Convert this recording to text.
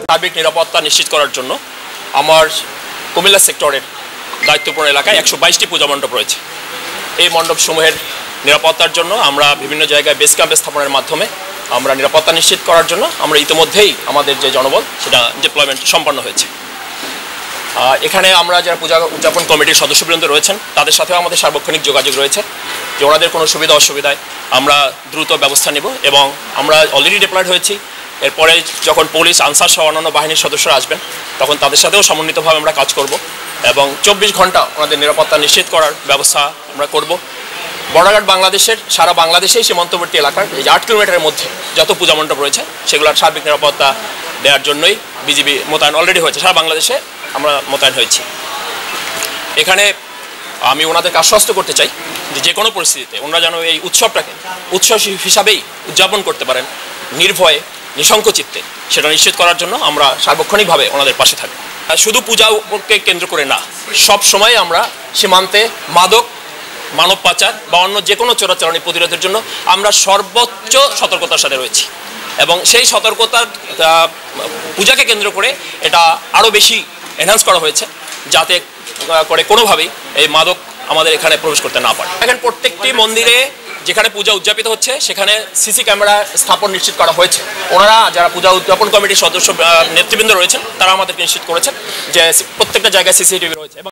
সার্বিক নিরাপত্তা নিশ্চিত করার জন্য আমার কুমিল্লা সেক্টরের দায়িত্বপূর্ণ এলাকায় 122টি পূজা মণ্ডপ রয়েছে। এই মণ্ডপসমূহের নিরাপত্তার জন্য আমরা বিভিন্ন জায়গায় বেস ক্যাম্প স্থাপনের মাধ্যমে আমরা নিরাপত্তা নিশ্চিত করার জন্য আমরা ইতিমধ্যেই আমাদের যে জনবল সেটা ডিপ্লয়মেন্ট সম্পন্ন হয়েছে। এখানে আমরা যারা পূজা উদযাপন কমিটির সদস্যবৃন্দ রয়েছেন তাদের সাথেও আমাদের সার্বক্ষণিক যোগাযোগ রয়েছে যে ওনাদের কোনো সুবিধা অসুবিধায় আমরা দ্রুত ব্যবস্থা নেব এবং আমরা অলরেডি ডিপ্লয়েড হয়েছি। এরপরে যখন পুলিশ, আনসার সহ অন্যান্য বাহিনীর সদস্যরা আসবেন তখন তাদের সাথেও সমন্বিতভাবে আমরা কাজ করব এবং 24 ঘন্টা ওনাদের নিরাপত্তা নিশ্চিত করার ব্যবস্থা আমরা করব। বর্ডার গার্ড বাংলাদেশের সারা বাংলাদেশেই সীমান্তবর্তী এলাকার এই 8 কিলোমিটারের মধ্যে যত পূজা মণ্ডপ রয়েছে সেগুলোর সার্বিক নিরাপত্তা দেওয়ার জন্যই বিজিবি মোতায়েন অলরেডি হয়েছে। সারা বাংলাদেশে আমরা মোতায়েন হয়েছি। এখানে আমি ওনাদেরকে আশ্বস্ত করতে চাই যে কোনো পরিস্থিতিতে ওনারা যেন এই উৎসবটাকে উৎসব হিসাবেই উদযাপন করতে পারেন নির্ভয়ে, নিঃসংকোচিত্তে, সেটা নিশ্চিত করার জন্য আমরা সার্বক্ষণিকভাবে ওনাদের পাশে থাকি। শুধু পূজাকে কেন্দ্র করে না, সব সময় আমরা সীমান্তে মাদক, মানব পাচার বা অন্য যে কোনো চোরাচালানি প্রতিরোধের জন্য আমরা সর্বোচ্চ সতর্কতার সাথে রয়েছি এবং সেই সতর্কতার পূজাকে কেন্দ্র করে এটা আরও বেশি এনহ্যান্স করা হয়েছে যাতে করে কোনোভাবেই এই মাদক আমাদের এখানে প্রবেশ করতে না পারে। এখন প্রত্যেকটি মন্দিরে যেখানে পূজা উদযাপিত হচ্ছে সেখানে সিসি ক্যামেরা স্থাপন নিশ্চিত করা হয়েছে। ওনারা যারা পূজা উদযাপন কমিটির সদস্য নেতৃবৃন্দ রয়েছেন তারা আমাদেরকে নিশ্চিত করেছেন যে প্রত্যেকটা জায়গায় সিসিটিভি রয়েছে। এবং